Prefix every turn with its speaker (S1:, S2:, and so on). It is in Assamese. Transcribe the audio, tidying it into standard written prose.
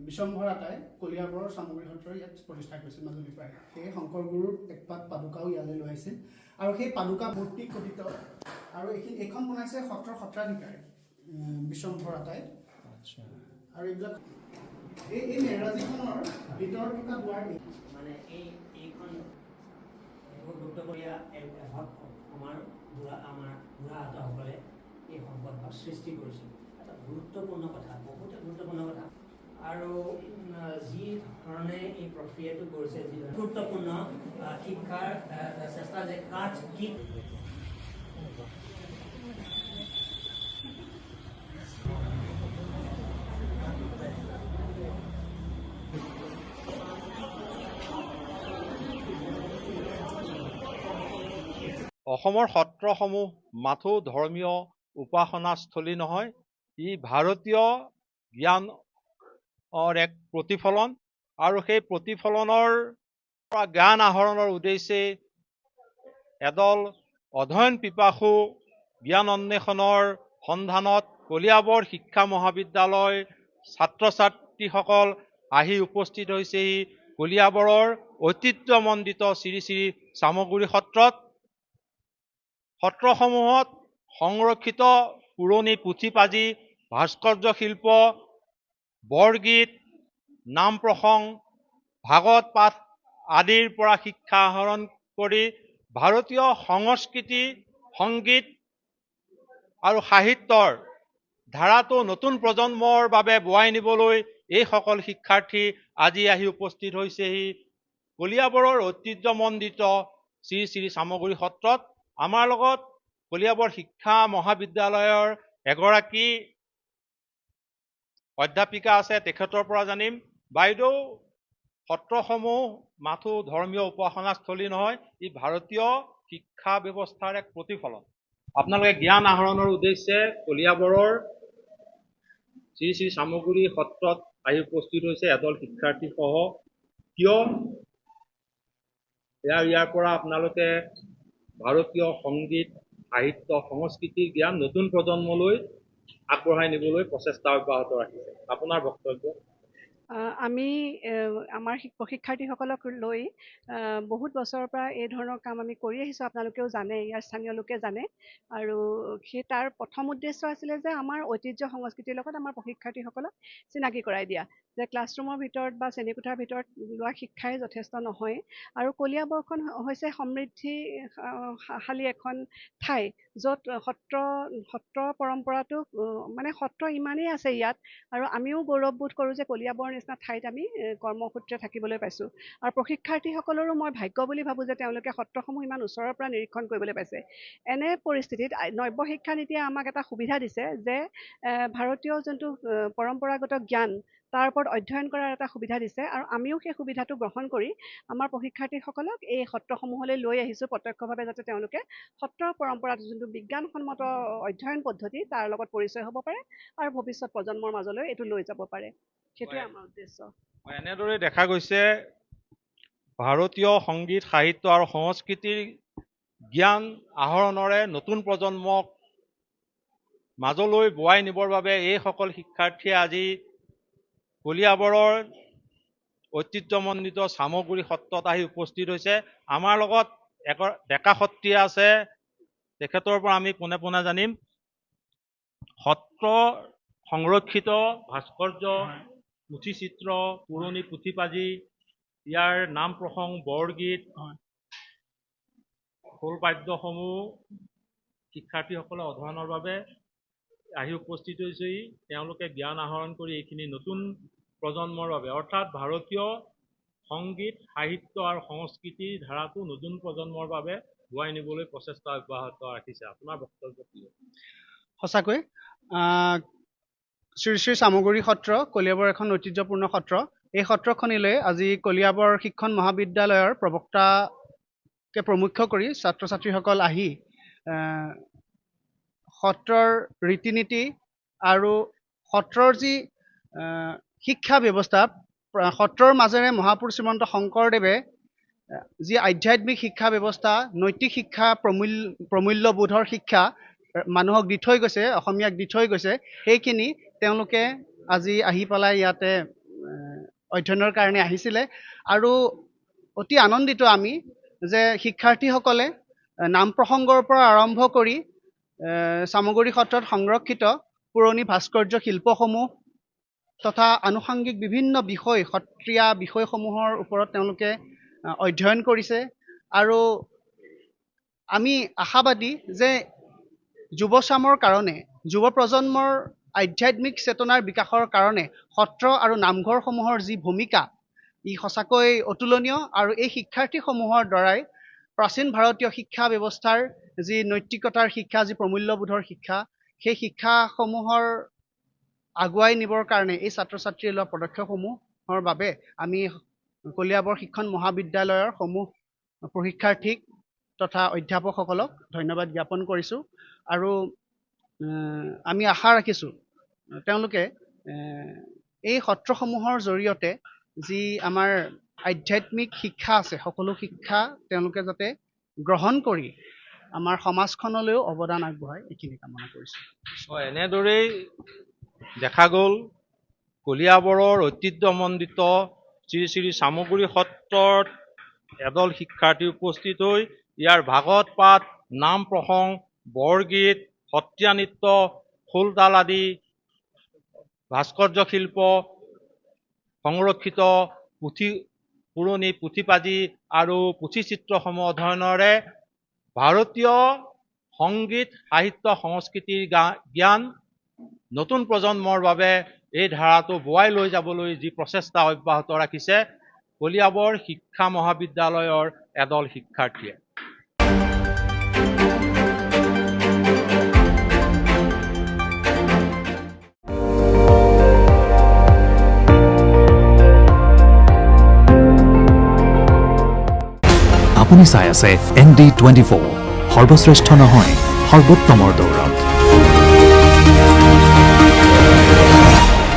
S1: বিশ্বম্ভৰাটাই কলিয়াবৰৰ চামগুৰি সত্ৰ ইয়াত প্ৰতিষ্ঠা কৰিছিল মাজুলীৰ পৰাই। সেই শংকৰ গুৰুৰ এক পাত পাদুকাও ইয়ালৈ লৈ আহিছিল আৰু সেই পাদুকা মূৰ্তি খোদিত আৰু এইখন বনাইছে সত্ৰৰ সত্ৰাধিকাৰী বিশ্বম্ভৰাটাই। আৰু এইবিলাক এই মেৰাজিখনৰ ভিতৰত থকা দুৱাৰ
S2: মানে এইখন গুৰুত্বপূৰ্ণ আমাৰ বুঢ়াহঁতসকলে এই সম্পদ সৃষ্টি কৰিছিল। এটা গুৰুত্বপূৰ্ণ কথা, বহুতে গুৰুত্বপূৰ্ণ কথা। আৰু যি ধৰণে এই প্ৰক্ৰিয়াটো কৰিছে, যি গুৰুত্বপূৰ্ণ শিক্ষাৰ চেষ্টা যে কাঠ কি
S3: অসমৰ সত্ৰসমূহ মাথো ধৰ্মীয় উপাসনাস্থলী নহয়, ই ভাৰতীয় জ্ঞানৰ এক প্ৰতিফলন আৰু সেই প্ৰতিফলনৰ পৰা জ্ঞান আহৰণৰ উদ্দেশ্যে এদল অধ্যয়ন পিপাসু জ্ঞান অন্বেষণৰ সন্ধানত কলিয়াবৰ শিক্ষা মহাবিদ্যালয় ছাত্ৰ ছাত্ৰীসকল আহি উপস্থিত হৈছেহি কলিয়াবৰৰ ঐতিহ্যমণ্ডিত শ্ৰী শ্ৰী চামগুৰি সত্ৰত। সত্ৰসমূহত সংৰক্ষিত পুৰণি পুথি পাঁজি, ভাস্কৰ্য শিল্প, বৰগীত, নাম প্ৰসংগ, ভাগৱত পাঠ আদিৰ পৰা শিক্ষা আহৰণ কৰি ভাৰতীয় সংস্কৃতি, সংগীত আৰু সাহিত্যৰ ধাৰাটো নতুন প্ৰজন্মৰ বাবে বোৱাই নিবলৈ এইসকল শিক্ষাৰ্থী আজি আহি উপস্থিত হৈছেহি কলিয়াবৰৰ ঐতিহ্যমণ্ডিত শ্ৰী শ্ৰী চামগুৰি সত্ৰত। আমাৰ লগত কলিয়াবৰ শিক্ষা মহাবিদ্যালয়ৰ এগৰাকী অধ্যাপিকা আছে, তেখেতৰ পৰা জানিম। বাইদেউ, সত্ৰসমূহ মাথো ধৰ্মীয় উপাসনাস্থলী নহয়, ই ভাৰতীয় শিক্ষা ব্যৱস্থাৰ এক প্ৰতিফলন। আপোনালোকে জ্ঞান আহৰণৰ উদ্দেশ্যে কলিয়াবৰৰ শ্ৰী শ্ৰী চামগুৰি সত্ৰত আহি উপস্থিত হৈছে এদল শিক্ষাৰ্থী সহ। কিয় ইয়াৰ পৰা আপোনালোকে ভাৰতীয় সংগীত, সাহিত্য, সংস্কৃতিৰ জ্ঞান নতুন প্ৰজন্মলৈ আগবঢ়াই নিবলৈ প্ৰচেষ্টা অব্যাহত ৰাখিছে, আপোনাৰ বক্তব্য?
S4: আমি আমাৰ শিক্ষাৰ্থীসকলক লৈ বহুত বছৰৰ পৰা এই ধৰণৰ কাম আমি কৰি আহিছোঁ। আপোনালোকেও জানে, ইয়াৰ স্থানীয় লোকে জানে। আৰু সেই তাৰ প্ৰথম উদ্দেশ্য আছিলে যে আমাৰ ঐতিহ্য সংস্কৃতিৰ লগত আমাৰ প্ৰশিক্ষাৰ্থীসকলক চিনাকি কৰাই দিয়া, যে ক্লাছৰুমৰ ভিতৰত বা শ্ৰেণীকোঠাৰ ভিতৰত লোৱা শিক্ষাই যথেষ্ট নহয়। আৰু কলিয়াবৰখন হৈছে সমৃদ্ধিশালী এখন ঠাই, য'ত সত্ৰ পৰম্পৰাটো মানে সত্ৰ ইমানেই আছে ইয়াত, আৰু আমিও গৌৰৱবোধ কৰোঁ যে কলিয়াবৰ নিচিনা ঠাইত আমি কৰ্মসূত্ৰে থাকিবলৈ পাইছোঁ। আৰু প্ৰশিক্ষাৰ্থীসকলৰো মই ভাগ্য বুলি ভাবোঁ যে তেওঁলোকে সত্ৰসমূহ ইমান ওচৰৰ পৰা নিৰীক্ষণ কৰিবলৈ পাইছে। এনে পৰিস্থিতিত নব্য শিক্ষা নীতিয়ে আমাক এটা সুবিধা দিছে যে ভাৰতীয় যোনটো পৰম্পৰাগত জ্ঞান তাৰ ওপৰত অধ্যয়ন কৰাৰ এটা সুবিধা দিছে, আৰু আমিও সেই সুবিধাটো গ্ৰহণ কৰি আমাৰ প্ৰশিক্ষাৰ্থীসকলক এই সত্ৰসমূহলৈ লৈ আহিছোঁ প্ৰত্যক্ষভাৱে, যাতে তেওঁলোকে সত্ৰৰ পৰম্পৰাটো যোনটো বিজ্ঞানসন্মত অধ্যয়ন পদ্ধতি তাৰ লগত পৰিচয় হ'ব পাৰে আৰু ভৱিষ্যত প্ৰজন্মৰ মাজলৈ এইটো লৈ যাব পাৰে। সেইটোৱে আমাৰ উদ্দেশ্য।
S3: এনেদৰে দেখা গৈছে ভাৰতীয় সংগীত, সাহিত্য আৰু সংস্কৃতিৰ জ্ঞান আহৰণৰে নতুন প্ৰজন্মক মাজলৈ বোৱাই নিবৰ বাবে এইসকল শিক্ষাৰ্থীয়ে আজি কলিয়াবৰৰ ঐতিহ্যমণ্ডিত চামগুৰি সত্ৰত আহি উপস্থিত হৈছে। আমাৰ লগত ডেকা সত্ৰীয়া আছে, তেখেতৰ পৰা আমি পোনে পোনে জানিম। সত্ৰ সংৰক্ষিত ভাস্কৰ্য, পুথি চিত্ৰ, পুৰণি পুথি পাঁজি, ইয়াৰ নাম প্ৰসংগ, বৰগীত, খোল বাদ্যসমূহ শিক্ষাৰ্থীসকলে অধ্যয়নৰ বাবে আহি উপস্থিত হৈছেহি। তেওঁলোকে জ্ঞান আহৰণ কৰি এইখিনি নতুন প্ৰজন্মৰ বাবে, অৰ্থাৎ ভাৰতীয় সংগীত, সাহিত্য আৰু সংস্কৃতিৰ ধাৰাটো নতুন প্ৰজন্মৰ বাবে বোৱাই নিবলৈ প্ৰচেষ্টা অব্যাহত ৰাখিছে, আপোনাৰ বক্তব্য কি?
S1: সঁচাকৈ শ্ৰী শ্ৰী চামগুৰি সত্ৰ কলিয়াবৰ এখন ঐতিহ্যপূৰ্ণ সত্ৰ। এই সত্ৰখনিলৈ আজি কলিয়াবৰ শিক্ষণ মহাবিদ্যালয়ৰ প্ৰবক্তাকে প্ৰমুখ্য কৰি ছাত্ৰ ছাত্ৰীসকল আহি সত্ৰৰ ৰীতি নীতি আৰু সত্ৰৰ যি শিক্ষা ব্যৱস্থা, সত্ৰৰ মাজেৰে মহাপুৰুষ শ্ৰীমন্ত শংকৰদেৱে যি আধ্যাত্মিক শিক্ষা ব্যৱস্থা, নৈতিক শিক্ষা, প্ৰমূল্যবোধৰ শিক্ষা মানুহক দি থৈ গৈছে, অসমীয়াক দি থৈ গৈছে, সেইখিনি তেওঁলোকে আজি আহি পেলাই ইয়াতে অধ্যয়নৰ কাৰণে আহিছিলে আৰু অতি আনন্দিত আমি যে শিক্ষাৰ্থীসকলে নাম প্ৰসংগৰ পৰা আৰম্ভ কৰি চামগুৰি সত্ৰত সংৰক্ষিত পুৰণি ভাস্কৰ্য শিল্পসমূহ তথা আনুষংগিক বিভিন্ন বিষয় সত্ৰীয়া বিষয়সমূহৰ ওপৰত তেওঁলোকে অধ্যয়ন কৰিছে আৰু আমি আশাবাদী যে যুৱচামৰ কাৰণে যুৱ প্ৰজন্মৰ আধ্যাত্মিক চেতনাৰ বিকাশৰ কাৰণে সত্ৰ আৰু নামঘৰসমূহৰ যি ভূমিকা ই সঁচাকৈ অতুলনীয় আৰু এই শিক্ষাৰ্থীসমূহৰ দ্বাৰাই প্ৰাচীন ভাৰতীয় শিক্ষা ব্যৱস্থাৰ যি নৈতিকতাৰ শিক্ষা যি প্ৰমূল্যবোধৰ শিক্ষা সেই শিক্ষাসমূহৰ আগুৱাই নিবৰ কাৰণে এই ছাত্ৰ ছাত্ৰীয়ে লোৱা পদক্ষেপসমূহৰ বাবে আমি কলিয়াবৰ শিক্ষণ মহাবিদ্যালয়ৰ সমূহ প্ৰশিক্ষাৰ্থীক তথা অধ্যাপকসকলক ধন্যবাদ জ্ঞাপন কৰিছোঁ আৰু আমি আশা ৰাখিছোঁ তেওঁলোকে এই সত্ৰসমূহৰ জৰিয়তে যি আমাৰ আধ্যাত্মিক শিক্ষা আছে সকলো শিক্ষা তেওঁলোকে যাতে গ্ৰহণ কৰি আমাৰ সমাজখনলৈও অৱদান আগবঢ়ায় এইখিনি কামনা কৰিছোঁ।
S3: এনেদৰেই দেখা গ'ল কলিয়াবৰৰ ঐতিহ্যমণ্ডিত শ্ৰী শ্ৰী চামগুৰি সত্ৰত এদল শিক্ষাৰ্থী উপস্থিত হৈ ইয়াৰ ভাগৱত পাঠ নাম প্ৰসংগ বৰগীত সত্ৰীয়া নৃত্য খোলতাল আদি ভাস্কৰ্য শিল্প সংৰক্ষিত পুৰণি পুথিপাঁজি আৰু পুথিচিত্ৰসমূহ অধ্যয়নেৰে ভাৰতীয় সংগীত সাহিত্য সংস্কৃতিৰ জ্ঞান নতুন প্ৰজন্মৰ বাবে এই ধাৰাটো বোৱাই লৈ যাবলৈ যি প্ৰচেষ্টা অব্যাহত ৰাখিছে কলিয়াবৰ শিক্ষা মহাবিদ্যালয়ৰ এদল শিক্ষাৰ্থীয়ে।
S5: আপুনি চাই আছে ND24 সৰ্বশ্ৰেষ্ঠ নহয় সৰ্বোত্তমৰ দৌৰত।